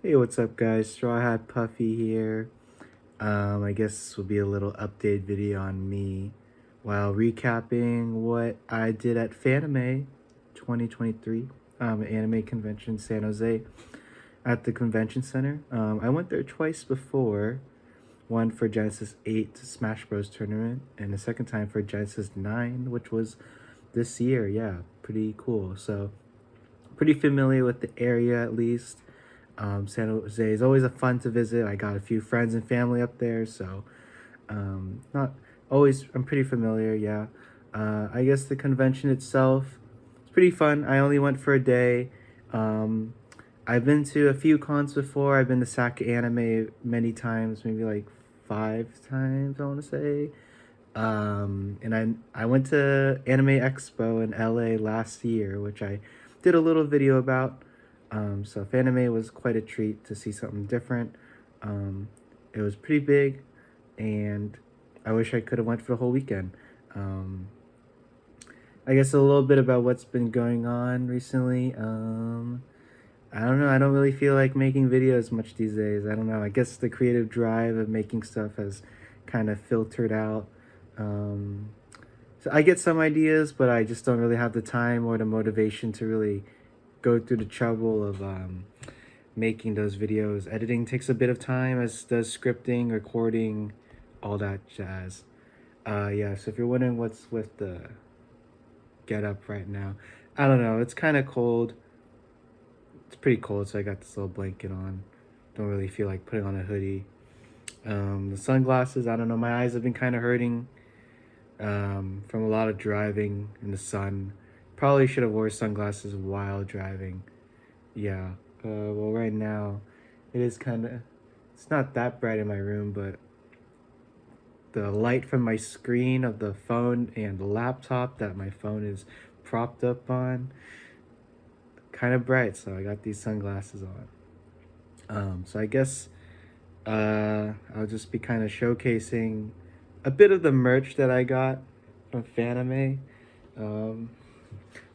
Hey, what's up guys? Straw Hat Puffy here. I guess this will be a little update video on me while recapping what I did at Fanime 2023, anime convention in San Jose at the convention center. I went there twice before, one for Genesis 8 Smash Bros tournament and the second time for Genesis 9, which was this year. Yeah, pretty cool. So pretty familiar with the area at least. San Jose is always a fun to visit. I got a few friends and family up there, so not always. I'm pretty familiar. Yeah, I guess the convention itself is pretty fun. I only went for a day. I've been to a few cons before. I've been to SAC Anime many times, maybe like 5 times. I want to say. And I went to Anime Expo in LA last year, which I did a little video about. So Fanime was quite a treat to see something different. It was pretty big, and I wish I could have went for the whole weekend. I guess a little bit about what's been going on recently. I don't know. I don't really feel like making videos much these days. I don't know. I guess the creative drive of making stuff has kind of filtered out. So I get some ideas, but I just don't really have the time or the motivation to really go through the trouble of making those videos. Editing takes a bit of time, as does scripting, recording, all that jazz. Yeah, so if you're wondering what's with the get up right now, I don't know. It's kind of cold. It's pretty cold, so I got this little blanket on. Don't really feel like putting on a hoodie. The sunglasses, I don't know. My eyes have been kind of hurting from a lot of driving in the sun. Probably should have wore sunglasses while driving. Yeah. Well, right now, it is kind of... It's not that bright in my room, but the light from my screen of the phone and the laptop that my phone is propped up on, kind of bright, so I got these sunglasses on. So I guess I'll just be kind of showcasing a bit of the merch that I got from Fanime.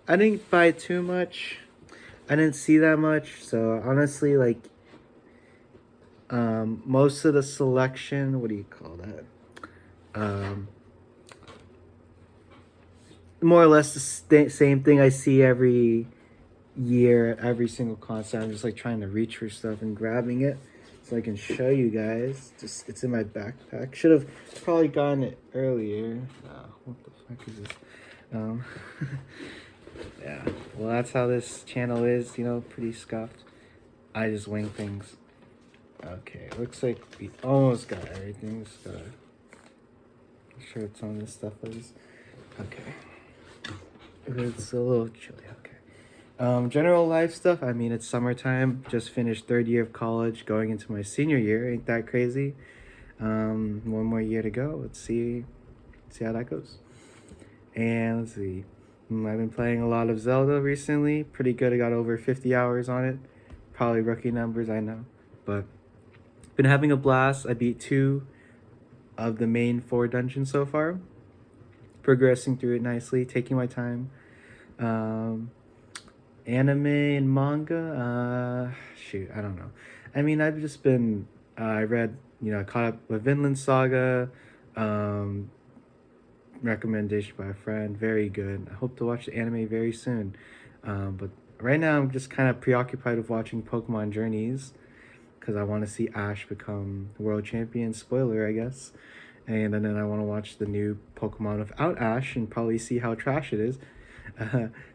I didn't buy too much. I didn't see that much, so honestly, like, most of the selection, what do you call that? More or less the same thing I see every year at every single concert. I'm just like trying to reach for stuff and grabbing it so I can show you guys. Just it's in my backpack. Should have probably gotten it earlier. What the fuck is this? Yeah. Well, that's how this channel is. You know, pretty scuffed. I just wing things. Okay, looks like we almost got everything. Just gotta make sure it's on this stuff is okay. It's a little chilly. Okay. General life stuff. I mean, it's summertime. Just finished 3rd year of college, going into my senior year. Ain't that crazy? One more year to go. Let's see how that goes. And let's see. I've been playing a lot of Zelda recently. Pretty good. I got over 50 hours on it. Probably rookie numbers, I know, but been having a blast. I beat 2 of the main 4 dungeons so far. Progressing through it nicely, taking my time. Anime and manga, shoot, I don't know. I mean, I've just been, I read, caught up with Vinland Saga, recommendation by a friend, very good. I hope to watch the anime very soon. But right now I'm just kind of preoccupied with watching Pokemon Journeys, because I want to see Ash become world champion, spoiler, I guess. And then I want to watch the new Pokemon without Ash and probably see how trash it is.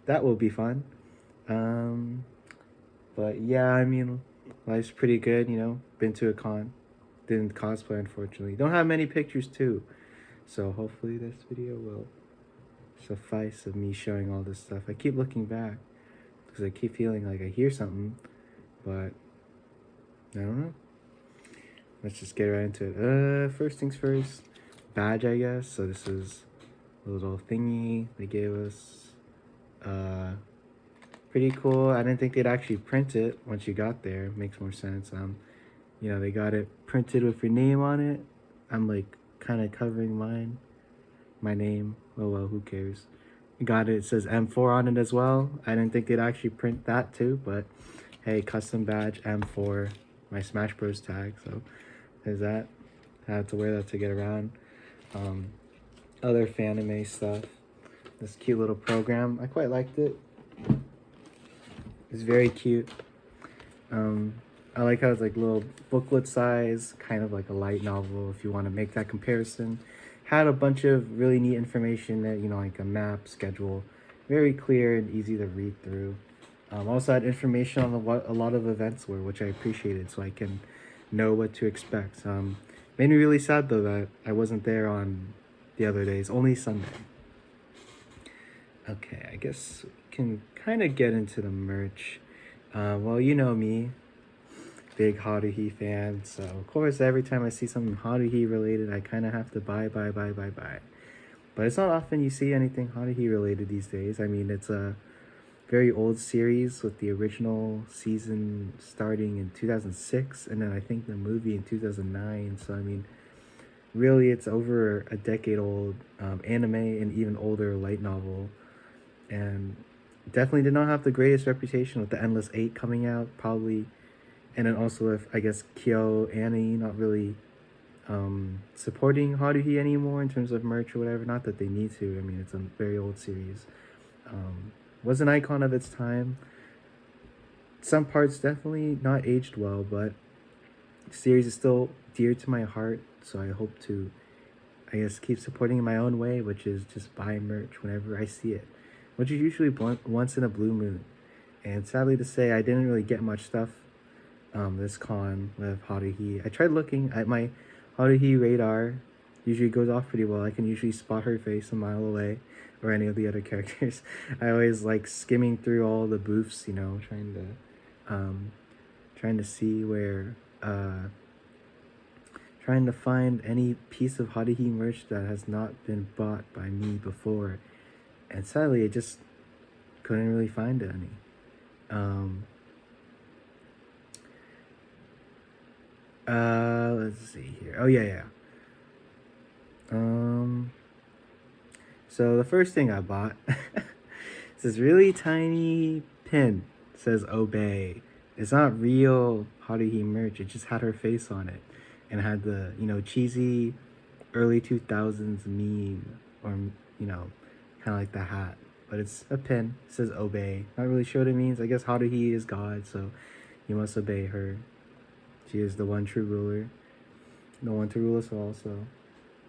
That will be fun. But yeah, I mean, life's pretty good, Been to a con. Didn't cosplay, unfortunately. Don't have many pictures, too. So hopefully this video will suffice of me showing all this stuff. I keep looking back because I keep feeling like I hear something, but I don't know. Let's just get right into it. First things first, badge, I guess. So this is a little thingy they gave us. Pretty cool. I didn't think they'd actually print it once you got there. Makes more sense. They got it printed with your name on it. I'm like kind of covering my name. Oh well, who cares? Got it. It says M4 on it as well. I didn't think they'd actually print that too, but hey, custom badge M4, my Smash Bros tag. So there's that. I had to wear that to get around. Other Fanime stuff. This cute little program. I quite liked it. It's very cute. I like how it's like little booklet size, kind of like a light novel if you want to make that comparison. Had a bunch of really neat information that, you know, like a map, schedule, very clear and easy to read through. Also had information on what a lot of events were, which I appreciated, so I can know what to expect. Made me really sad though that I wasn't there on the other days, only Sunday. Okay, I guess we can kind of get into the merch. Well, you know me, big Haruhi fan, so of course every time I see something Haruhi related, I kind of have to buy. But it's not often you see anything Haruhi related these days. I mean, it's a very old series with the original season starting in 2006, and then I think the movie in 2009. So I mean, really, it's over a decade old anime and even older light novel, and definitely did not have the greatest reputation with the Endless Eight coming out, probably, and then also with, I guess, Kyo Annie not really supporting Haruhi anymore in terms of merch or whatever. Not that they need to. I mean, it's a very old series. Was an icon of its time. Some parts definitely not aged well, but the series is still dear to my heart, so I hope to, I guess, keep supporting in my own way, which is just buy merch whenever I see it, which is usually once in a blue moon. And sadly to say, I didn't really get much stuff this con with Haruhi. I tried looking at my Haruhi radar. Usually goes off pretty well. I can usually spot her face a mile away, or any of the other characters. I always like skimming through all the booths, you know, trying to see where, trying to find any piece of Haruhi merch that has not been bought by me before, and sadly, I just couldn't really find any. Let's see here. Oh yeah. So the first thing I bought is this really tiny pin. It says obey. It's not real Haruhi merch. It just had her face on it, and had the, you know, cheesy early 2000s meme, or, you know, kind of like the hat. But it's a pin. It says obey. Not really sure what it means. I guess Haruhi is God, so you must obey her. She is the one true ruler. The one to rule us all, so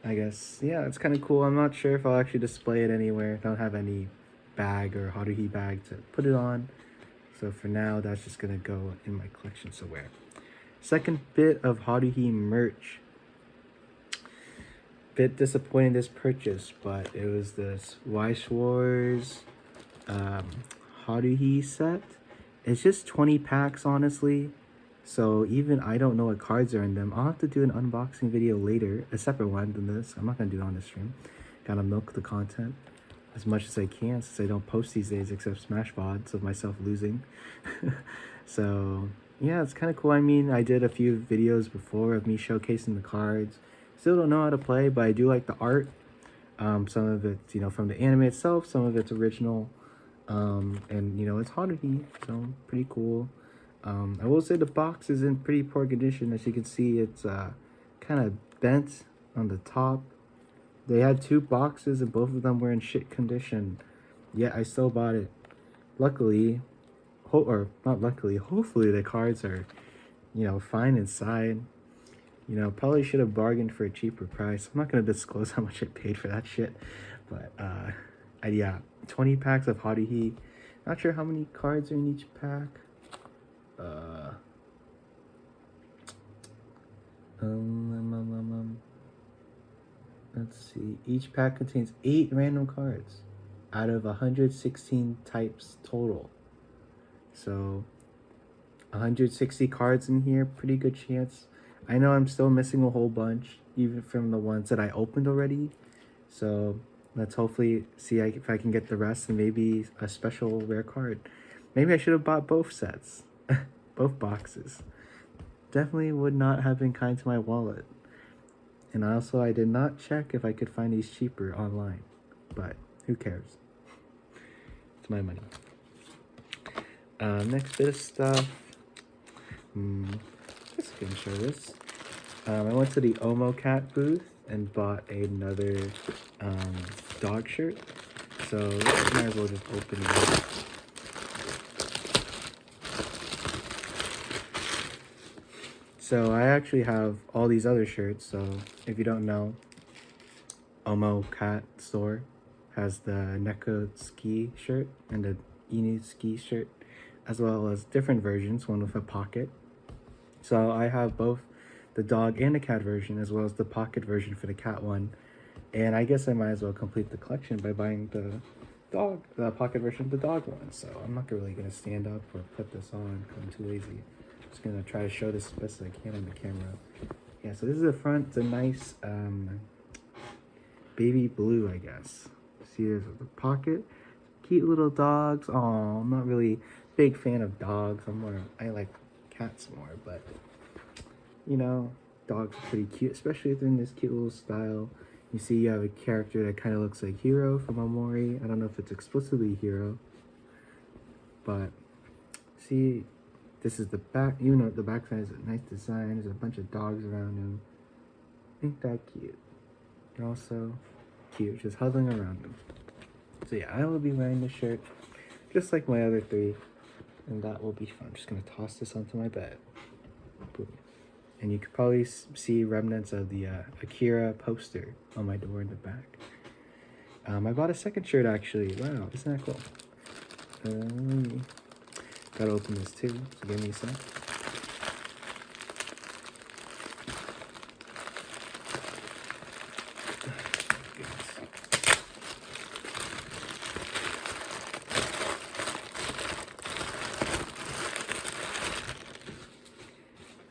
I guess, yeah, it's kind of cool. I'm not sure if I'll actually display it anywhere. Don't have any bag or Haruhi bag to put it on. So for now, that's just going to go in my collection somewhere. Second bit of Haruhi merch. Bit disappointing this purchase, but it was this Weiss Wars Haruhi set. It's just 20 packs, honestly. So even I don't know what cards are in them. I'll have to do an unboxing video later, a separate one than this. I'm not going to do it on this stream. Gotta milk the content as much as I can, since I don't post these days except Smash VODs of myself losing. So yeah, it's kind of cool. I mean, I did a few videos before of me showcasing the cards. Still don't know how to play, but I do like the art. Some of it's, you know, from the anime itself, some of it's original. And, you know, it's Haruhi, so pretty cool. I will say the box is in pretty poor condition. As you can see, it's kind of bent on the top. They had two boxes and both of them were in shit condition, yet I still bought it. Luckily, or not luckily, hopefully the cards are, you know, fine inside. You know, probably should have bargained for a cheaper price. I'm not going to disclose how much I paid for that shit, but yeah, 20 packs of Haruhi. Not sure how many cards are in each pack. Let's see. Each pack contains 8 random cards out of 116 types total. So 160 cards in here, pretty good chance. I know I'm still missing a whole bunch, even from the ones that I opened already. So let's hopefully see if I can get the rest and maybe a special rare card. Maybe I should have bought both sets, both boxes. Definitely would not have been kind to my wallet. And also, I did not check if I could find these cheaper online, but who cares? It's my money. Next bit of stuff. Let's go and show this. I went to the Omo Cat booth and bought another dog shirt. So might as well just open it up. So I actually have all these other shirts. So if you don't know, Omo Cat store has the Neko ski shirt and the Inu ski shirt, as well as different versions, one with a pocket. So I have both the dog and the cat version, as well as the pocket version for the cat one. And I guess I might as well complete the collection by buying the pocket version of the dog one. So I'm not really gonna stand up or put this on because I'm too lazy. I'm just gonna try to show this as best as I can on the camera. Yeah, so this is the front. It's a nice baby blue, I guess. See, there's the pocket. Cute little dogs. Oh, I'm not really a big fan of dogs. I like cats more, but you know, dogs are pretty cute, especially if they're in this cute little style. You see you have a character that kind of looks like Hero from Omori. I don't know if it's explicitly Hero, but see, this is the back. You know, the back side is a nice design. There's a bunch of dogs around him. Ain't that cute? They're also cute, just huddling around him. So yeah, I will be wearing this shirt just like my other three, and that will be fun. I'm just gonna toss this onto my bed. Boom. And you could probably see remnants of the Akira poster on my door in the back. I bought a second shirt actually. Wow, isn't that cool? Gotta open this too, so give me a sec.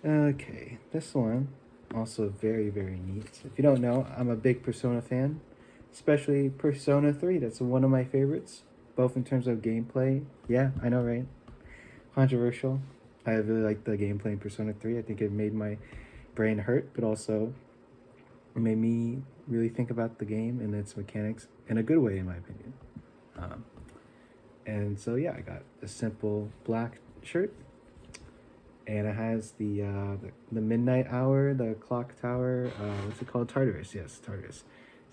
Okay, this one also very, very neat. If you don't know, I'm a big Persona fan, especially Persona 3. That's one of my favorites, both in terms of gameplay. Yeah, I know, right? Controversial. I really like the gameplay in Persona 3. I think it made my brain hurt, but also made me really think about the game and its mechanics in a good way, in my opinion. And so yeah, I got a simple black shirt. And it has the midnight hour, the clock tower, what's it called? Tartarus, yes, Tartarus.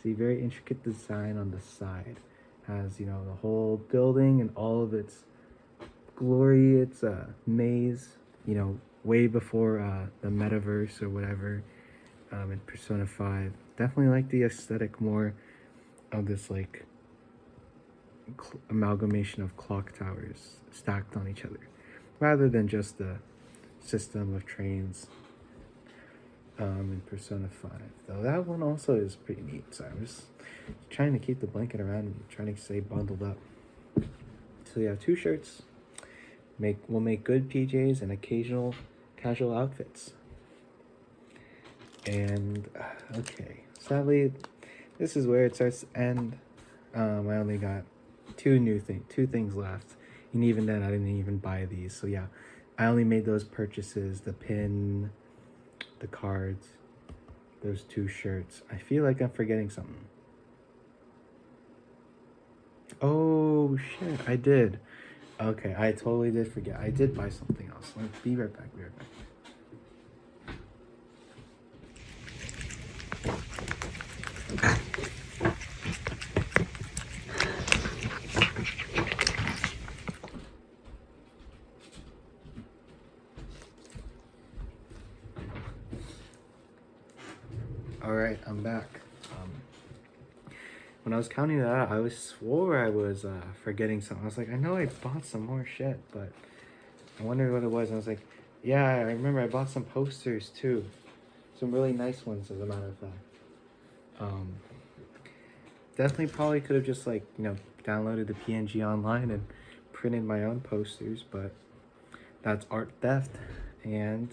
See, very intricate design on the side. Has, you know, the whole building and all of its glory. It's a maze, you know, way before the metaverse or whatever in Persona 5. Definitely like the aesthetic more of this, like, amalgamation of clock towers stacked on each other, rather than just the system of trains in Persona 5. Though that one also is pretty neat. So I'm just trying to keep the blanket around me, trying to stay bundled up. So yeah, 2 shirts will make good PJs and occasional casual outfits. And okay, sadly, this is where it starts to end. I only got 2 things left, and even then I didn't even buy these. So yeah, I only made those purchases, the pin, the cards, those 2 shirts. I feel like I'm forgetting something. Oh shit, I did. Okay, I totally did forget. I did buy something else. Let me be right back, Alright, I'm back. When I was counting that out, I swore I was forgetting something. I was like, I know I bought some more shit, but I wondered what it was. I was like, yeah, I remember I bought some posters too. Some really nice ones, as a matter of fact. Definitely probably could have just, like, you know, downloaded the PNG online and printed my own posters, but that's art theft and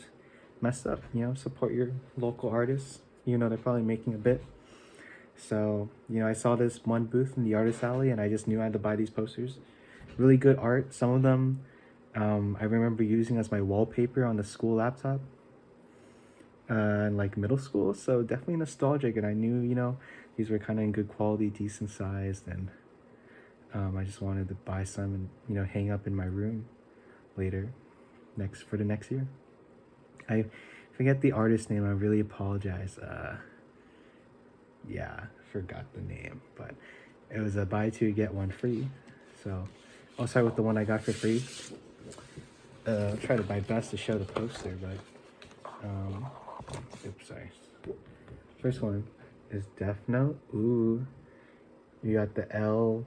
messed up. You know, support your local artists. You know, they're probably making a bit. So, you know, I saw this one booth in the artist alley and I just knew I had to buy these posters. Really good art. Some of them I remember using as my wallpaper on the school laptop in like middle school. So definitely nostalgic, and I knew, you know, these were kind of in good quality, decent sized, and I just wanted to buy some and, you know, hang up in my room later for the next year. I forget the artist name. I really apologize. Yeah, forgot the name, but it was a buy two get one free. So I'll start with the one I got for free. I'll try to my best to show the poster, but oops, sorry. First one is Death Note. Ooh, you got the L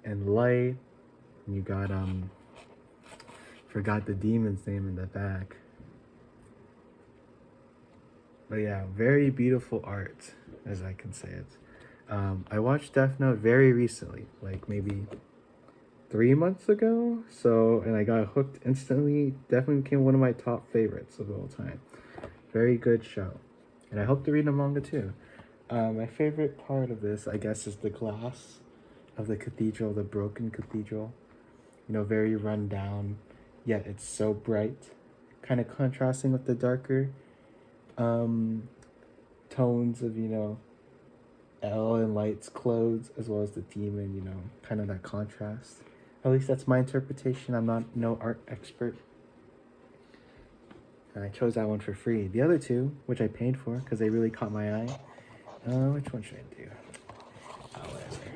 and light, and you got forgot the demon's name in the back. But yeah, very beautiful art, as I can say it. I watched Death Note very recently, like maybe 3 months ago. So, and I got hooked instantly. Definitely became one of my top favorites of all time. Very good show. And I hope to read the manga too. My favorite part of this, I guess, is the glass of the cathedral, the broken cathedral. You know, very run down, yet it's so bright. Kind of contrasting with the darker tones of, you know, L and Light's clothes, as well as the demon, you know, kind of that contrast. At least that's my interpretation. I'm not no art expert. And I chose that one for free. The other two, which I paid for because they really caught my eye. Which one should I do? Whatever.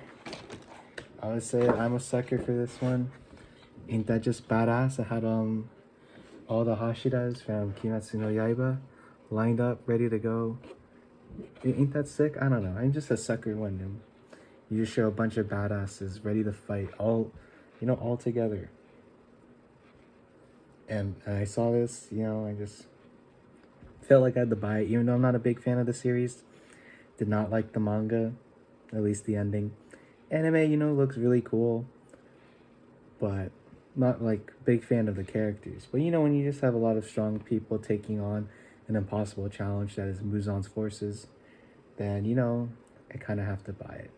I would say I'm a sucker for this one. Ain't that just badass? I had all the Hashiras from Kimetsu no Yaiba lined up, ready to go. Ain't that sick? I don't know. I'm just a sucker when you just show a bunch of badasses ready to fight, all, you know, all together. And I saw this, you know, I just felt like I had to buy it, even though I'm not a big fan of the series. Did not like the manga, at least the ending. Anime, you know, looks really cool, but not like big fan of the characters. But you know, when you just have a lot of strong people taking on an impossible challenge that is Muzan's forces, then, you know, I kind of have to buy it.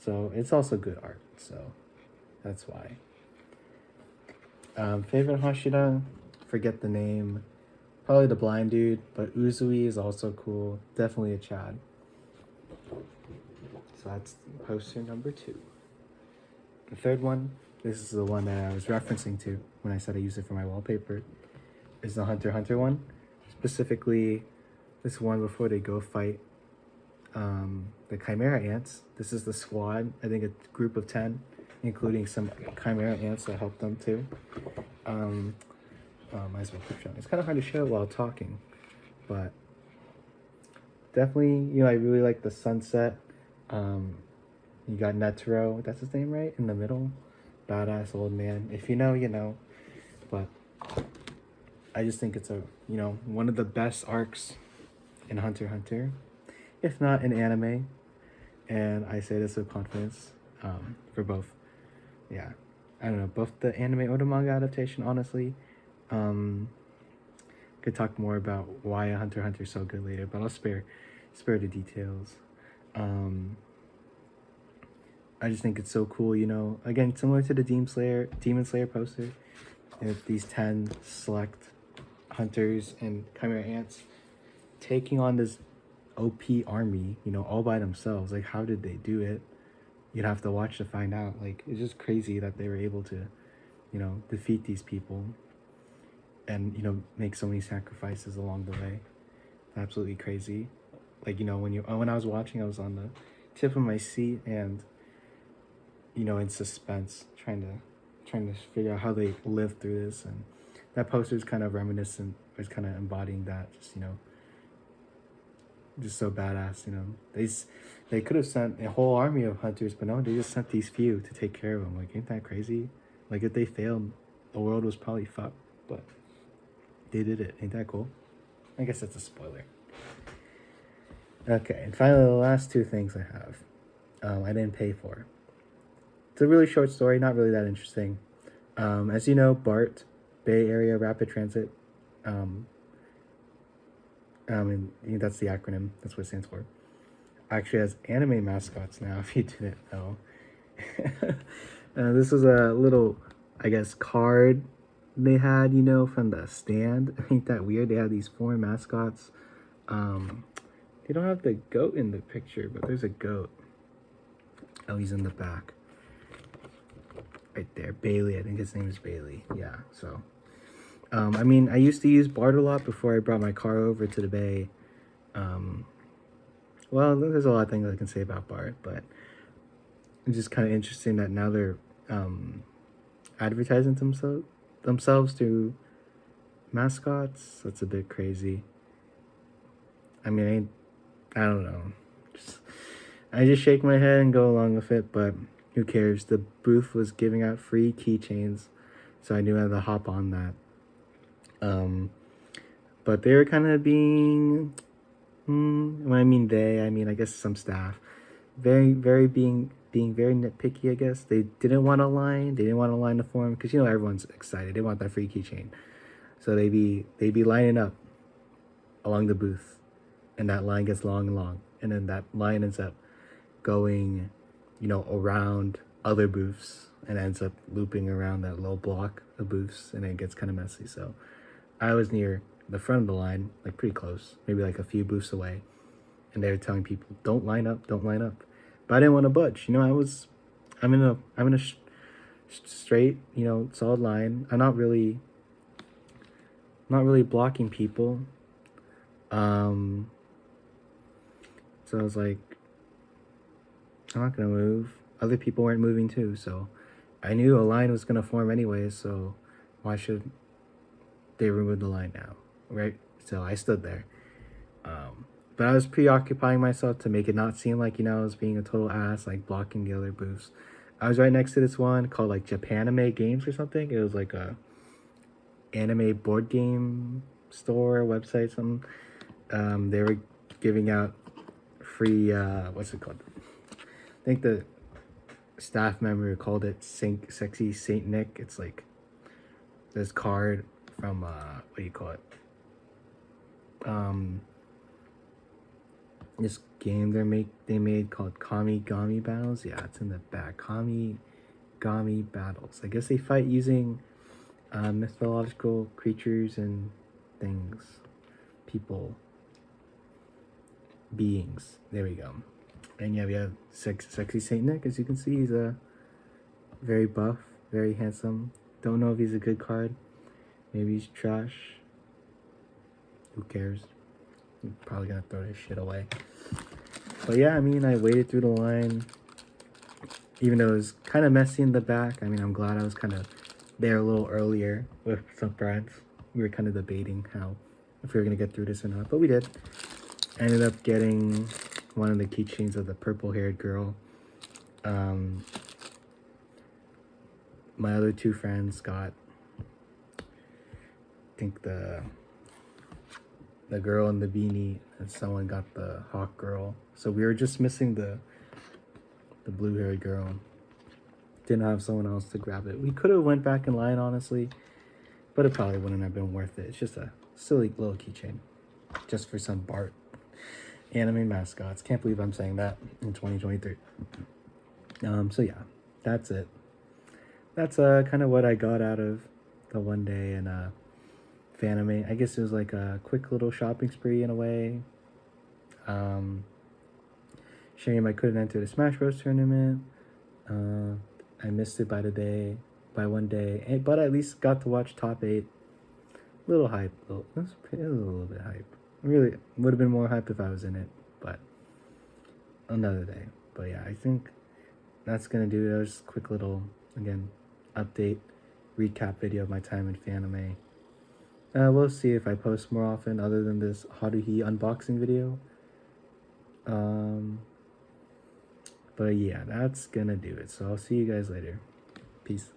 So it's also good art, so that's why. Favorite Hashira, forget the name. Probably the blind dude, but Uzui is also cool. Definitely a Chad. So that's poster number 2. The third one, this is the one that I was referencing to when I said I use it for my wallpaper, is the Hunter x Hunter one. Specifically, this one before they go fight the Chimera Ants. This is the squad, I think a group of 10, including some Chimera Ants that help them too. Might as well keep showing. It's kind of hard to show while talking, but definitely, you know, I really like the sunset. You got Netero, that's his name, right? In the middle. Badass old man. If you know, you know. But I just think it's a, you know, one of the best arcs in Hunter x Hunter, if not in anime. And I say this with confidence, for both. Yeah. I don't know, both the anime or the manga adaptation, honestly. Could talk more about why Hunter x Hunter is so good later, but I'll spare the details. I just think it's so cool, you know. Again, similar to the Demon Slayer poster, with these 10 select hunters and Chimera Ants taking on this OP army, you know, all by themselves. Like, how did they do it? You'd have to watch to find out. Like, it's just crazy that they were able to, you know, defeat these people and, you know, make so many sacrifices along the way. Absolutely crazy. Like, you know, when I was watching, I was on the tip of my seat and, you know, in suspense, trying to figure out how they lived through this. And that poster is kind of reminiscent. It's kind of embodying that, just, you know, just so badass, you know. They could have sent a whole army of hunters, but no, they just sent these few to take care of them. Like, ain't that crazy? Like, if they failed, the world was probably fucked, but they did it. Ain't that cool? I guess that's a spoiler. Okay, and finally, the last 2 things I have, I didn't pay for. It's a really short story, not really that interesting. As you know, BART, Bay Area Rapid Transit, and that's the acronym, that's what it stands for, actually has anime mascots now, if you didn't know. This was a little, I guess, card they had, you know, from the stand. Ain't that weird? They have these 4 mascots. They don't have the goat in the picture, but there's a goat. Oh, he's in the back. Right there, Bailey. I think his name is Bailey. Yeah, so I mean, I used to use BART a lot before I brought my car over to the Bay. Well, there's a lot of things I can say about BART, but it's just kind of interesting that now they're advertising themselves through mascots. That's a bit crazy. I mean, I don't know. I just shake my head and go along with it, but who cares? The booth was giving out free keychains, so I knew I had to hop on that. But they were kind of being, when I mean they, I mean I guess some staff, being very nitpicky. I guess they didn't want to line. They didn't want to line the form because everyone's excited. They want that free keychain, so they be lining up along the booth, and that line gets long and long, and then that line ends up going, around other booths and ends up looping around that little block of booths, and it gets kind of messy. So I was near the front of the line, like pretty close, maybe like a few booths away, and they were telling people, "Don't line up, don't line up." But I didn't want to budge. I'm in a straight, solid line. I'm not really blocking people. So I was like, I'm not gonna move. Other people weren't moving too, so I knew a line was gonna form anyways. So why should they remove the line now, right? So I stood there. But I was preoccupying myself to make it not seem like, I was being a total ass, like blocking the other booths. I was right next to this one called like Japanime Games or something. It was like a anime board game store, website, something. They were giving out free, what's it called? I think the staff member called it Sexy Saint Nick. It's like this card from, what do you call it? This game they made called Kami Gami Battles. Yeah, it's in the back. Kami Gami Battles. I guess they fight using mythological creatures and things, people, beings. There we go. And yeah, we have Sexy Saint Nick. As you can see, he's a very buff, very handsome. Don't know if he's a good card. Maybe he's trash. Who cares? I'm probably gonna throw this shit away. But yeah, I mean, I waited through the line, even though it was kind of messy in the back. I mean, I'm glad I was kind of there a little earlier with some friends. We were kind of debating if we were gonna get through this or not, but we did. I ended up getting one of the keychains of the purple-haired girl. My other two friends got, I think the girl in the beanie, and someone got the hawk girl. So we were just missing the blue-haired girl. Didn't have someone else to grab it. We could have went back in line, honestly, but it probably wouldn't have been worth it. It's just a silly little keychain, just for some BART anime mascots. Can't believe I'm saying that in 2023. So yeah, that's it. That's kind of what I got out of the one day in Fanime. I guess it was like a quick little shopping spree in a way. Shame I couldn't enter the Smash Bros tournament. I missed it by 1 day, but I at least got to watch top 8. Little hype, it was a little bit hype. Really would have been more hype if I was in it, but another day. But yeah, I think that's gonna do it. That was a quick little, again, update, recap video of my time in Fanime. We'll see if I post more often other than this Haruhi unboxing video. But yeah, that's gonna do it. So I'll see you guys later. Peace.